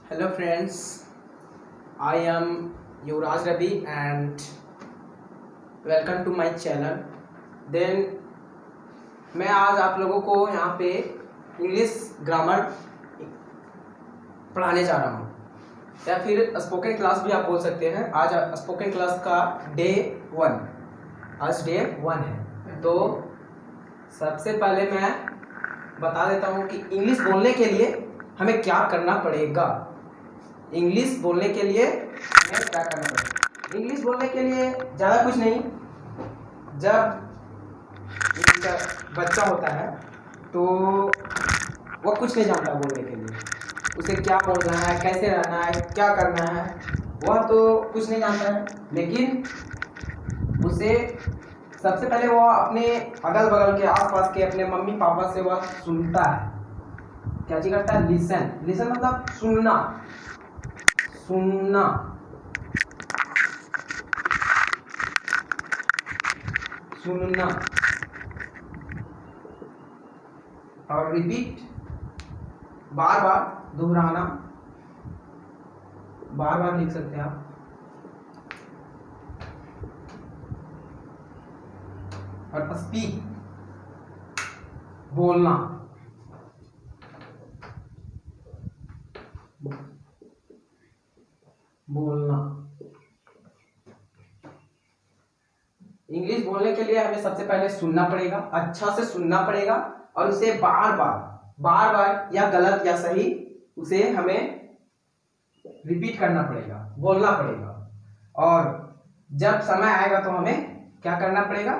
Hello friends, I am Yuvraj Ravi and welcome to my channel. Then मैं आज आप लोगों को यहाँ पे इंग्लिश ग्रामर पढ़ाने जा रहा हूँ या फिर स्पोकन क्लास भी आप बोल सकते हैं। आज स्पोकन क्लास का डे 1, आज डे 1 है। तो सबसे पहले मैं बता देता हूँ कि इंग्लिश बोलने के लिए हमें क्या करना पड़ेगा। इंग्लिश बोलने के लिए हमें क्या करना पड़ेगा? इंग्लिश बोलने के लिए ज़्यादा कुछ नहीं। जब एक बच्चा होता है तो वो कुछ नहीं जानता बोलने के लिए, उसे क्या बोलना है, कैसे रहना है, क्या करना है, वह तो कुछ नहीं जानता है। लेकिन उसे सबसे पहले वह अपने अगल बगल के आसपास के अपने मम्मी पापा से वह सुनता है। क्या चीज करता है? लिसन। लिसन मतलब सुनना, सुनना, सुनना। और रिपीट, बार बार दोहराना, बार बार लिख सकते हैं आप। और स्पीक, बोलना, बोलना। इंग्लिश बोलने के लिए हमें सबसे पहले सुनना पड़ेगा, अच्छा से सुनना पड़ेगा और उसे बार बार या गलत या सही उसे हमें रिपीट करना पड़ेगा, बोलना पड़ेगा। और जब समय आएगा तो हमें क्या करना पड़ेगा?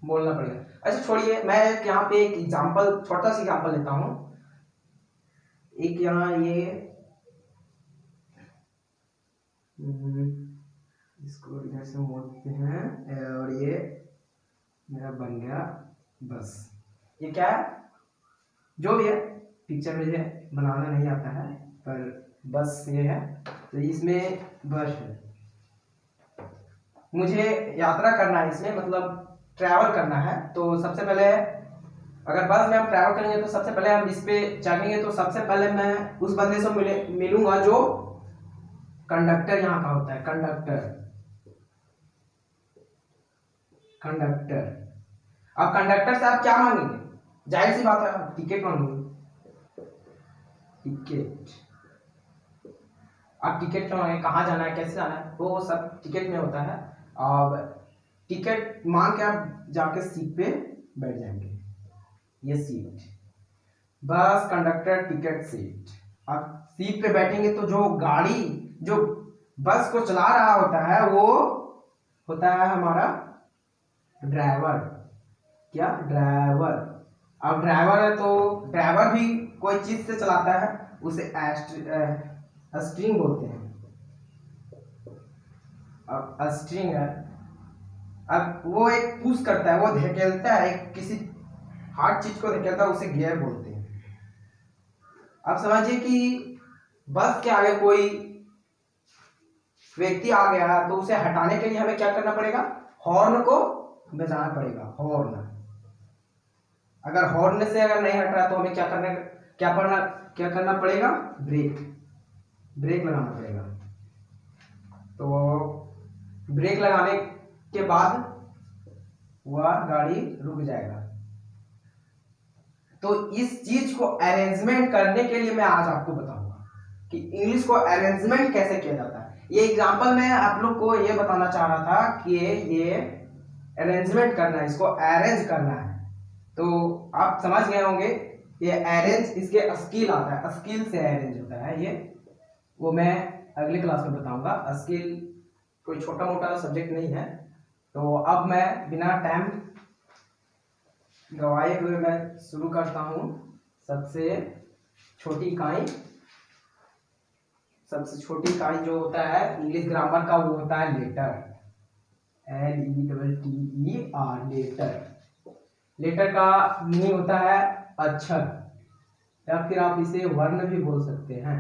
बोलना पड़ेगा। अच्छा छोड़िए, मैं यहाँ पे एक एग्जांपल, छोटा सा एग्जांपल लेता हूँ। एक यहाँ ये इसको इधर से मोड़ते हैं और ये मेरा बन गया बस। ये क्या है? जो भी है, पिक्चर मुझे बनाना नहीं आता है पर बस ये है। तो इसमें बस है, मुझे यात्रा करना है इसमें, मतलब ट्रैवल करना है। तो सबसे पहले अगर बस में हम ट्रैवल करेंगे तो सबसे पहले हम इस पे चढ़ेंगे तो सबसे पहले मैं उस बंदे से मिलूंगा जो कंडक्टर यहाँ का होता है। Conductor, conductor. अब कंडक्टर से आप क्या मांगेंगे? जाहिर सी बात है, टिकट मांगेंगे, टिकट। आप टिकट क्यों मांगे? कहाँ जाना है, कैसे जाना है, वो सब टिकट में होता है। अब टिकट मांग के आप जाके सीट पे बैठ जाएंगे, ये seat, bus conductor ticket seat. आप सीट पे बैठेंगे तो जो गाड़ी, जो बस को चला रहा होता है वो होता है हमारा ड्राइवर। क्या? ड्राइवर। अब ड्राइवर है तो ड्राइवर भी कोई चीज से चलाता है, उसे स्टीयरिंग बोलते हैं। अब स्टीयरिंग है, अब वो एक पुश करता है, वो धकेलता है, किसी हार्ड चीज को धकेलता है, उसे गियर बोलते हैं। अब समझिए कि बस के आगे कोई व्यक्ति आ गया तो उसे हटाने के लिए हमें क्या करना पड़ेगा? हॉर्न को बजाना पड़ेगा, हॉर्न। अगर हॉर्न से अगर नहीं हट रहा तो हमें क्या करना पड़ेगा? ब्रेक, ब्रेक लगाना पड़ेगा। तो ब्रेक लगाने के बाद वह गाड़ी रुक जाएगा। तो इस चीज को अरेंजमेंट करने के लिए मैं आज आपको बताऊंगा कि इंग्लिश को अरेंजमेंट कैसे किया जाता है। ये एग्जांपल में आप लोग को ये बताना चाह रहा था कि ये अरेंजमेंट करना है, इसको अरेंज करना है। तो आप समझ गए होंगे, ये अरेंज, इसके स्किल आता है, स्किल से अरेंज होता है ये, वो मैं अगली क्लास में बताऊंगा। स्किल कोई छोटा मोटा सब्जेक्ट नहीं है। तो अब मैं बिना टाइम गवाए हुए मैं शुरू करता हूँ। सबसे छोटी इकाई जो होता है इंग्लिश ग्रामर का, वो होता है लेटर, LETTER, लेटर। लेटर का मीनिंग होता है अक्षर, या फिर आप इसे वर्ण भी बोल सकते हैं,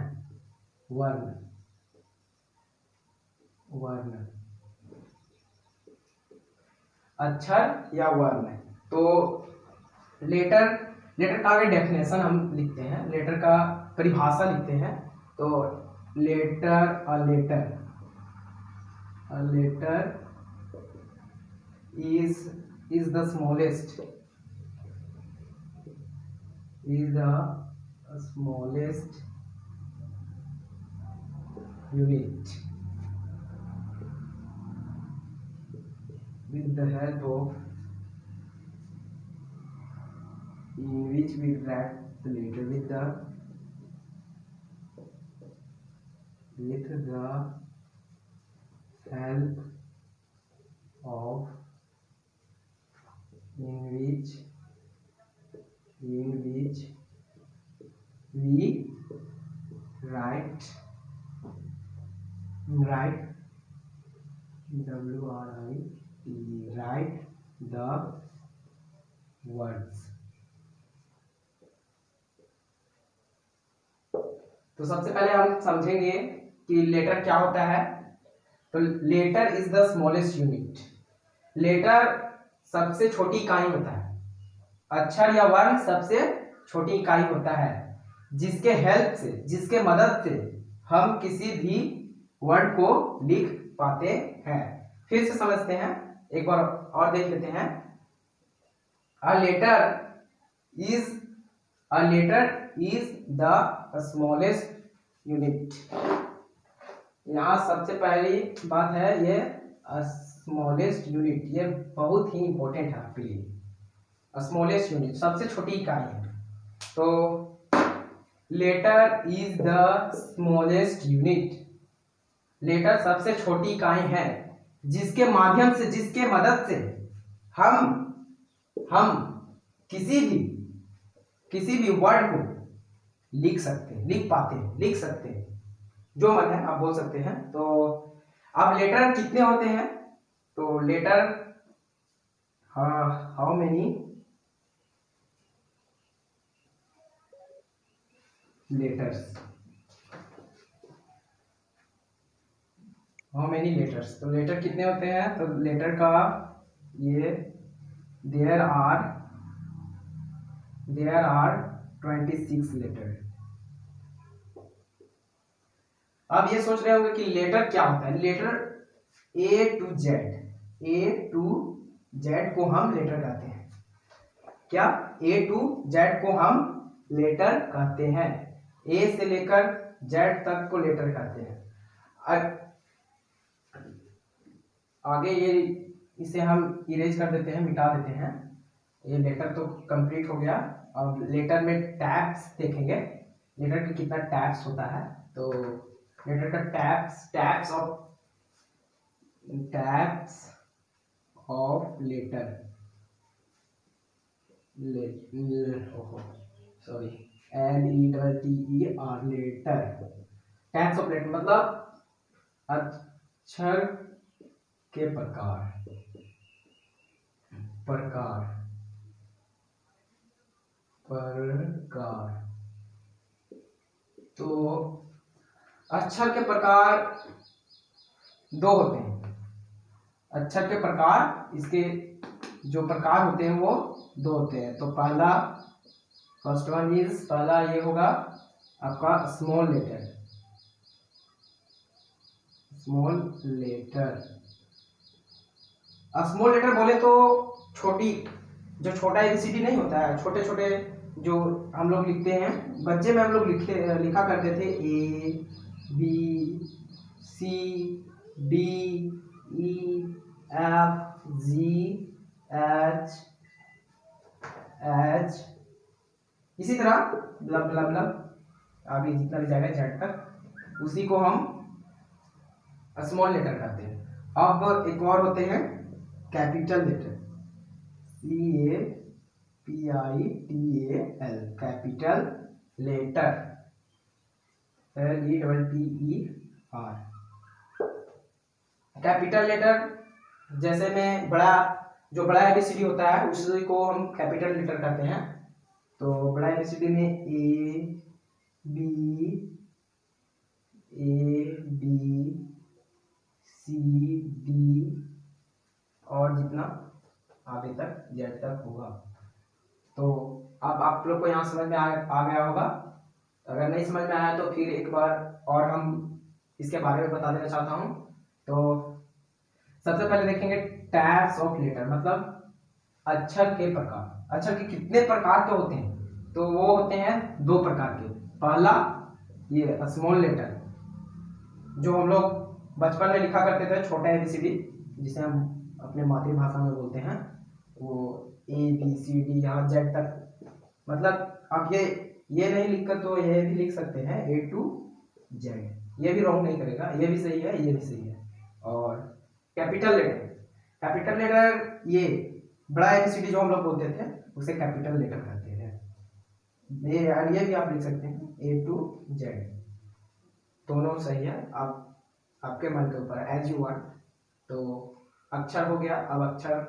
वर्ण, वर्ण, अक्षर या वर्ण। तो लेटर का आगे डेफिनेशन हम लिखते हैं, लेटर का परिभाषा लिखते हैं। तो letter is the smallest unit with the help of in which we write the letter with the help of in which we write write the words। तो सबसे पहले हम समझेंगे कि लेटर क्या होता है। तो letter is the smallest unit. Letter सबसे छोटी इकाई होता है, अक्षर या वर्ण सबसे छोटी इकाई होता है जिसके हेल्प से, जिसके मदद से हम किसी भी वर्ड को लिख पाते हैं। फिर से समझते हैं, एक बार और देख लेते हैं। A letter is the smallest unit. यहाँ सबसे पहली बात है ये स्मॉलेस्ट यूनिट, ये बहुत ही इंपॉर्टेंट है आपके लिए। स्मॉलेस्ट यूनिट सबसे छोटी इकाई है। तो letter is the smallest unit. Letter सबसे छोटी इकाई है जिसके माध्यम से, जिसके मदद से हम किसी भी वर्ड को लिख सकते हैं, लिख सकते हैं, जो मन है आप बोल सकते हैं। तो अब लेटर कितने होते हैं? तो लेटर हाउ मेनी लेटर्स, तो लेटर कितने होते हैं? तो लेटर का ये देयर आर 26 लेटर। अब ये सोच रहे होंगे कि लेटर क्या होता है। लेटर A to Z को हम लेटर कहते हैं। क्या? A to Z को हम लेटर कहते हैं। A से लेकर Z तक को लेटर कहते हैं। आगे ये इसे हम इरेज कर देते हैं, मिटा देते हैं। ये लेटर तो कंप्लीट हो गया। अब लेटर में टैब्स देखेंगे, लेटर का कितना टैब्स होता है। तो लेटर का types of letter, sorry LETTER letter. Types of letter मतलब अक्षर के प्रकार। तो अक्षर के प्रकार दो होते हैं। अक्षर के प्रकार, इसके जो प्रकार होते हैं वो दो होते हैं। तो पहला ये होगा आपका स्मॉल लेटर बोले तो छोटा ABCD नहीं होता है, छोटे छोटे जो हम लोग लिखते हैं, बच्चे में हम लोग लिखा करते थे ABCDEFGH, इसी तरह आगे जितना भी जाएगा Z तक, उसी को हम स्मॉल लेटर कहते हैं। अब एक और होते हैं capital letter, CAPITAL, capital letter, LETTER। Capital letter जैसे में बड़ा ABCD होता है उसी को हम कैपिटल लेटर कहते हैं। तो बड़ा ABCD में ABCD और जितना आगे तक Z तक होगा। तो अब आप लोग को यहाँ समझ में आ गया होगा। अगर नहीं समझ में आया तो फिर एक बार और हम इसके बारे में बता देना चाहता हूँ। तो सबसे पहले देखेंगे टाइप्स ऑफ लेटर, मतलब अक्षर के प्रकार। अक्षर के कितने प्रकार के होते हैं, तो वो होते हैं 2 प्रकार के। पहला ये स्मॉल लेटर, जो हम लोग बचपन में लिखा करते थे, छोटा ABCD, जिसे हम अपने मातृभाषा में बोलते हैं, वो ABCD यहाँ Z तक। मतलब आप ये नहीं लिखकर तो ये भी लिख सकते हैं A to Z, ये भी रॉन्ग नहीं करेगा, ये भी सही है, ये भी सही है। और कैपिटल लेटर, कैपिटल लेटर ये बड़ा ABCD जो हम लोग बोलते थे उसे कैपिटल लेटर कहते हैं। ये भी आप लिख सकते हैं A to Z, दोनों सही है, आपके मन के ऊपर, एज यू वांट। तो अक्षर हो गया। अब अक्षर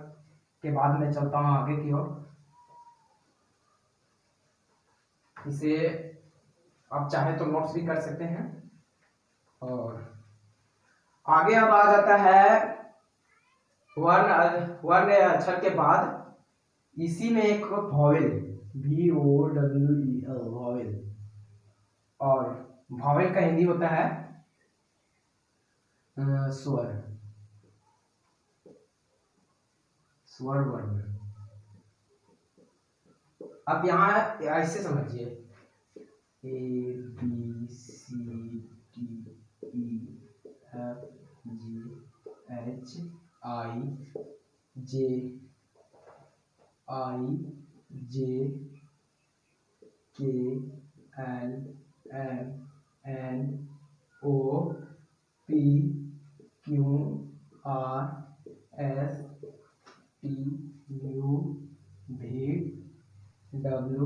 के बाद मैं चलता हूँ आगे की ओर। इसे आप चाहे तो नोट्स भी कर सकते हैं। और आगे अब आ जाता है वर्ण अक्षर के बाद इसी में एक वॉवेल, VOWEL, वॉवेल। और वॉवेल का हिंदी होता है स्वर, स्वर वर्ण। अब यहाँ ऐसे समझिए ABCDEFGHIJKLMNOPQRSTUVW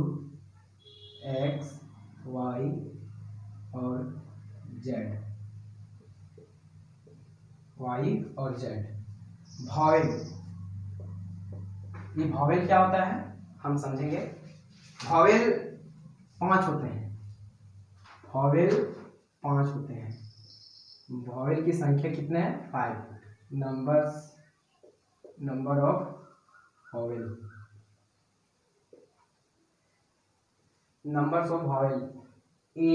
और Z, Y और Z। वॉवेल, ये वॉवेल क्या होता है हम समझेंगे। वॉवेल 5 होते हैं, वॉवेल 5 होते हैं। वॉवेल की संख्या कितने हैं? 5 number of vowel, numbers of vowel A,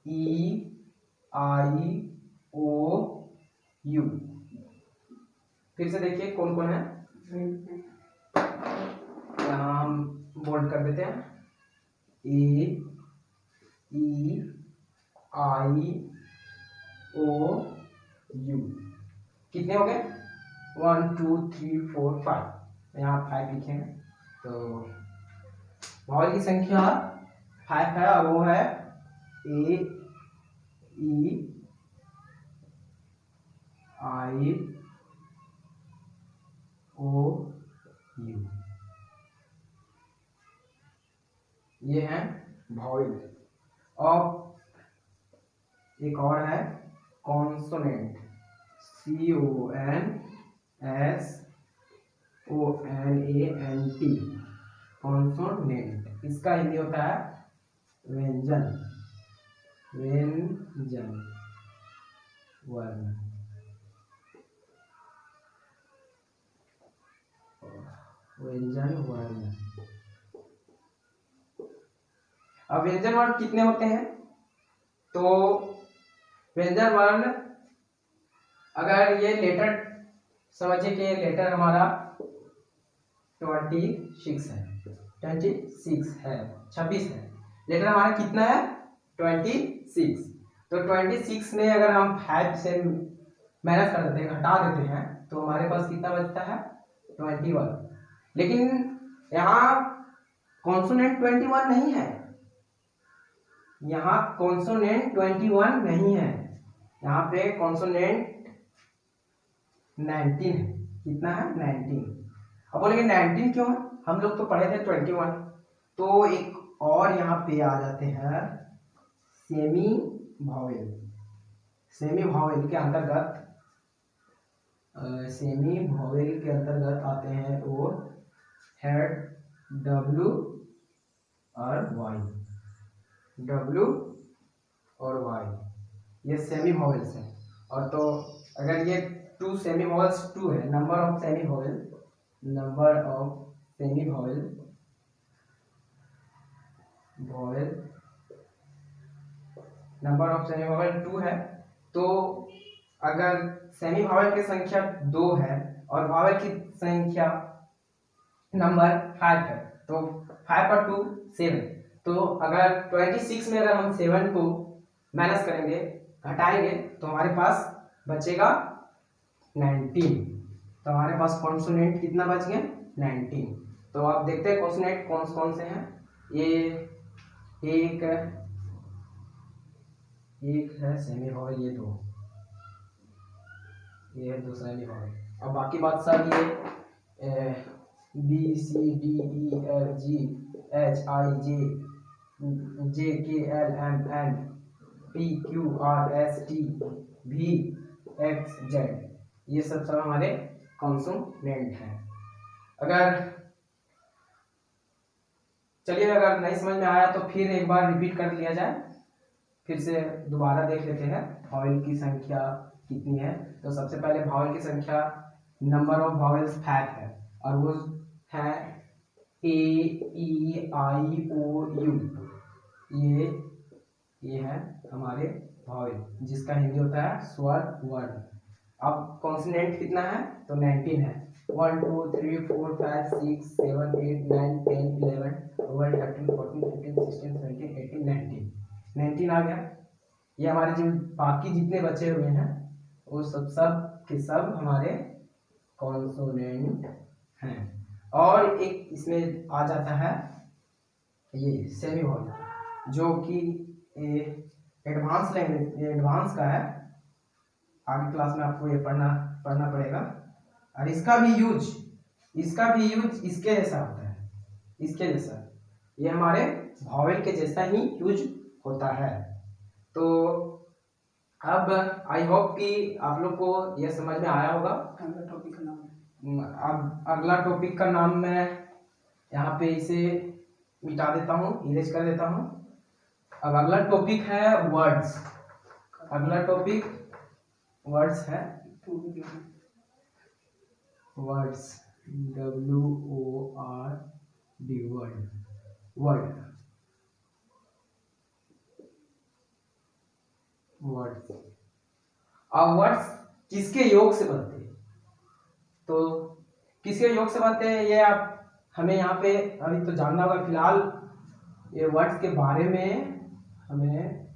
E, I, O, U। फिर से देखिए कौन कौन है, यहाँ हम बोल्ड कर देते हैं। A, E, I, O, U। कितने हो गए? 1 2 3 4 5, यहाँ 5 लिखे हैं। तो वॉवेल की संख्या 5 है, और वो है A, E, I, O, U, ये है वॉवेल। और एक और है कॉन्सोनेंट, CONSONANT, कॉन्सोनेंट। इसका हिंदी होता है व्यंजन, व्यंजन वर्ण, व्यंजन वर्ण। अब व्यंजन वर्ण कितने होते हैं? तो व्यंजन वर्ण, अगर ये लेटर समझिए कि लेटर हमारा 26 है, 26 है, 26 है। लेटर हमारा कितना है? 26। तो 26 में अगर हम 5 से माइनस कर देते हैं, घटा देते हैं, तो हमारे पास कितना बचता है? 21। लेकिन यहाँ कॉन्सोनेंट 21 नहीं है, यहाँ कॉन्सोनेंट 21 नहीं है, यहाँ पे कॉन्सोनेंट 19 है। कितना है? 19। अब बोलेंगे 19 क्यों है? हम लोग तो पढ़े थे 21। तो एक और यहाँ पे आ जाते हैं सेमी वॉवेल। सेमी वॉवेल के अंतर्गत आते हैं वो हेड W और Y, W और Y, ये सेमी वॉवेल्स हैं। और तो अगर ये 2 सेमी वॉवेल्स 2 है, number of semi vowel, number of semi vowel 2 है, तो अगर सेमी वॉवेल की संख्या 2 है और वॉवेल की संख्या नंबर 5 है, तो 5 और 2 7, तो अगर 26 में अगर हम 7 को माइनस करेंगे, घटाएंगे, तो हमारे पास बचेगा 19। तो हमारे पास कॉन्सोनेंट कितना बच गया? 19। तो आप देखते हैं कॉन्सोनेंट कौन कौन से हैं। ये एक है सेमी वॉवेल, ये 2, ये है दूसरा सेमी वॉवेल। अब बाकी बात सब ये B C D E F G H I J K L M N P Q R S T V X Z, ये सब हमारे कॉन्सोनेंट हैं। अगर चलिए अगर नहीं समझ में आया तो फिर एक बार रिपीट कर लिया जाए, फिर से दोबारा देख लेते हैं वॉवेल की संख्या कितनी है। तो सबसे पहले वॉवेल की संख्या, नंबर ऑफ वॉवेल्स 5 है और वो है ए ई आई ओ यू, ये है हमारे वॉवेल, जिसका हिंदी होता है स्वर वर्ण। अब कॉन्सोनेंट कितना है? तो 19 है। 1 2 3 4 5 6 7 8 9 10 11 12 13 14 15 16 17 18 19 आ गया। ये हमारे जो बाकी जितने बचे हुए हैं वो सब के सब हमारे कॉन्सोनेंट हैं। और एक इसमें आ जाता है ये सेमी वॉवेल, जो कि एडवांस लैंग्वेज, एडवांस का है। आगे क्लास में आपको ये पढ़ना पड़ेगा। और इसका भी यूज इसके जैसा होता है, इसके जैसा, ये हमारे वॉवेल के जैसा ही यूज होता है। तो अब आई होप कि आप लोग को यह समझ में आया होगा। अगला टॉपिक का नाम, अब अगला टॉपिक का नाम मैं यहाँ पे इसे मिटा देता हूँ, इरेज कर देता हूँ। अब अगला टॉपिक है वर्ड्स। अगला टॉपिक वर्ड्स है। Words, WORD, word. वर्ड्स, अब वर्ड्स किसके योग से बनते हैं? तो किसके योग से बनते हैं ये आप हमें यहाँ पे अभी तो जानना होगा। फिलहाल ये वर्ड्स के बारे में हमें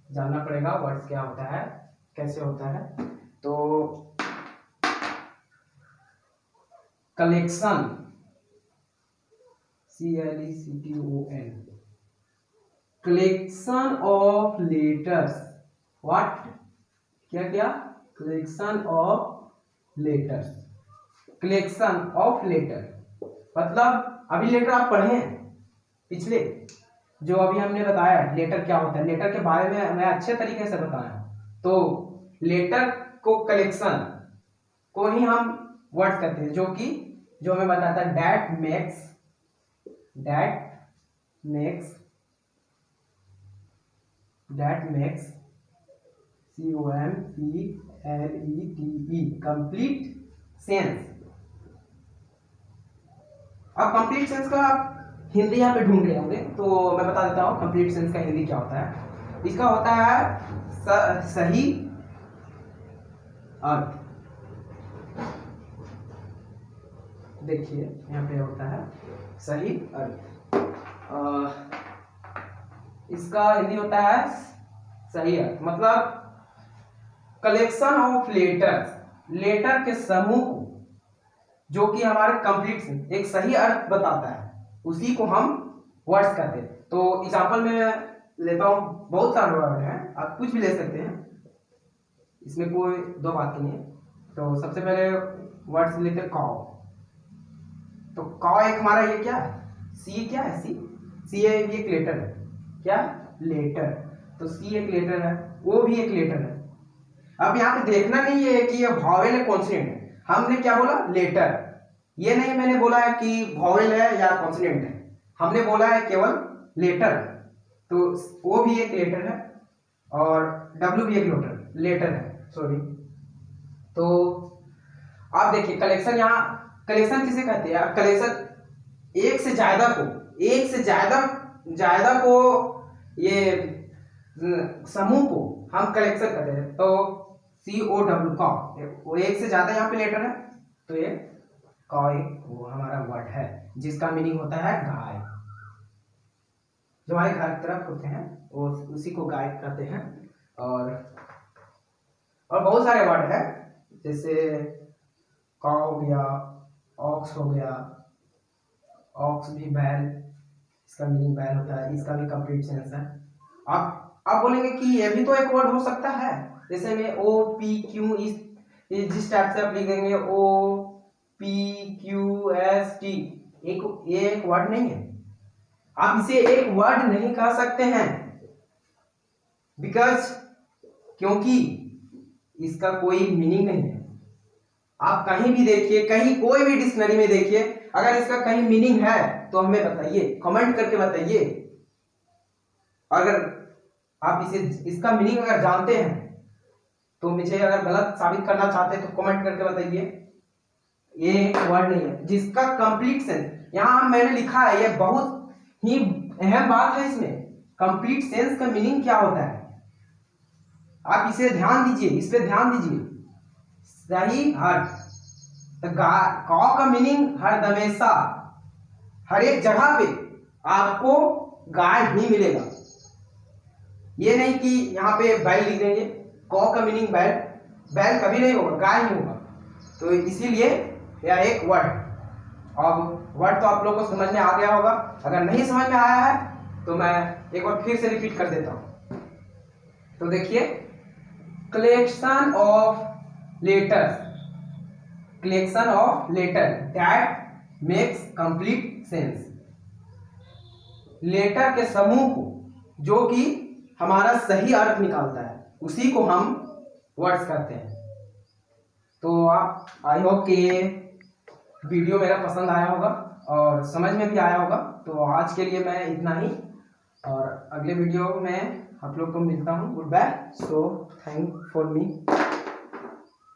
जानना पड़ेगा, वर्ड्स क्या होता है, कैसे होता है। तो collection, CLECTON, collection of letters. What? क्या? Collection of letters. Collection of letter मतलब अभी लेटर आप पढ़े हैं पिछले, जो अभी हमने बताया लेटर क्या होता है, लेटर के बारे में मैं अच्छे तरीके से बताया। तो लेटर को, कलेक्शन को ही हम वर्ड कहते हैं, जो हमें बताता है that makes COMPLETE complete sense. अब कंप्लीट सेंस का आप हिंदी यहाँ पे ढूंढ रहे होंगे, तो मैं बता देता हूँ कंप्लीट सेंस का हिंदी क्या होता है। इसका होता है सही अर्थ। देखिए यहाँ पे होता है सही अर्थ, इसका हिंदी होता है सही अर्थ। मतलब कलेक्शन ऑफ लेटर्स, लेटर के समूह को, जो कि हमारे कंप्लीट एक सही अर्थ बताता है, उसी को हम वर्ड्स कहते हैं। तो एग्जांपल में लेता हूँ, बहुत सारे वर्ड हैं, आप कुछ भी ले सकते हैं, इसमें कोई दो बात नहीं है। तो सबसे पहले वर्ड्स लेते हैं काउ। तो काउ एक हमारा ये क्या है? सी क्या है? सी है, ये एक लेटर है। क्या? लेटर। तो सी एक लेटर है, वो भी एक लेटर है। अब यहाँ पे देखना नहीं है कि ये वॉवेल है कॉन्सोनेंट है, हमने क्या बोला? लेटर। ये नहीं मैंने बोला है कि वॉवेल है या कॉन्सोनेंट है, हमने बोला है केवल लेटर। तो वो भी एक लेटर है और डब्ल्यू भी एक लेटर है, सॉरी। तो आप देखिए कलेक्शन, यहाँ कलेक्शन किसे कहते हैं? कलेक्शन एक से ज्यादा को ये समूह को हम कलेक्शन करते हैं तो COW कॉ, वो एक से ज्यादा यहाँ पे लेटर है तो ये कॉ एक वो हमारा वर्ड है जिसका मीनिंग होता है गाय। जो हमारे घर की तरफ होते हैं वो उसी को गाय कहते हैं। और बहुत सारे वर्ड है जैसे कॉ हो गया, ऑक्स हो गया, ऑक्स भी बैल, इसका मीनिंग बैल होता है, इसका भी कंप्लीट सेंस है। आप बोलेंगे कि ये भी तो एक वर्ड हो सकता है, जैसे में OPQ इस जिस टाइप से आप लिखेंगे OPQST, ये एक वर्ड नहीं है। आप इसे एक वर्ड नहीं कह सकते हैं बिकॉज क्योंकि इसका कोई मीनिंग नहीं है। आप कहीं भी देखिए, कहीं कोई भी डिक्शनरी में देखिए, अगर इसका कहीं मीनिंग है तो हमें बताइए, कमेंट करके बताइए। अगर आप इसका मीनिंग अगर जानते हैं तो मुझे अगर गलत साबित करना चाहते हैं तो कमेंट करके बताइए। ये वर्ड नहीं है जिसका कंप्लीट सेंस यहाँ मैंने लिखा है, ये बहुत ही अहम बात है। इसमें कंप्लीट सेंस का मीनिंग क्या होता है, आप इसे ध्यान दीजिए, इस पे ध्यान दीजिए। सही अर्थ, तो कॉ का मीनिंग हर हमेशा हर एक जगह पे आपको गाय ही मिलेगा। ये नहीं कि यहाँ पे बैल लिख देंगे, कॉ का मीनिंग बैल, बैल कभी नहीं होगा, गाय ही होगा। तो इसीलिए यह एक वर्ड। अब वर्ड तो आप लोगों को समझ में आ गया होगा, अगर नहीं समझ में आया है तो मैं एक बार फिर से रिपीट कर देता हूं। तो देखिए, collection of letters, collection of letter that makes complete sense. Letter के समूह को जो कि हमारा सही अर्थ निकालता है उसी को हम वर्ड्स कहते हैं। तो आप आई होप कि ये वीडियो मेरा पसंद आया होगा और समझ में भी आया होगा। तो आज के लिए मैं इतना ही, और अगले वीडियो में आप लोग को मिलता हूँ। Good bye. So thank for me.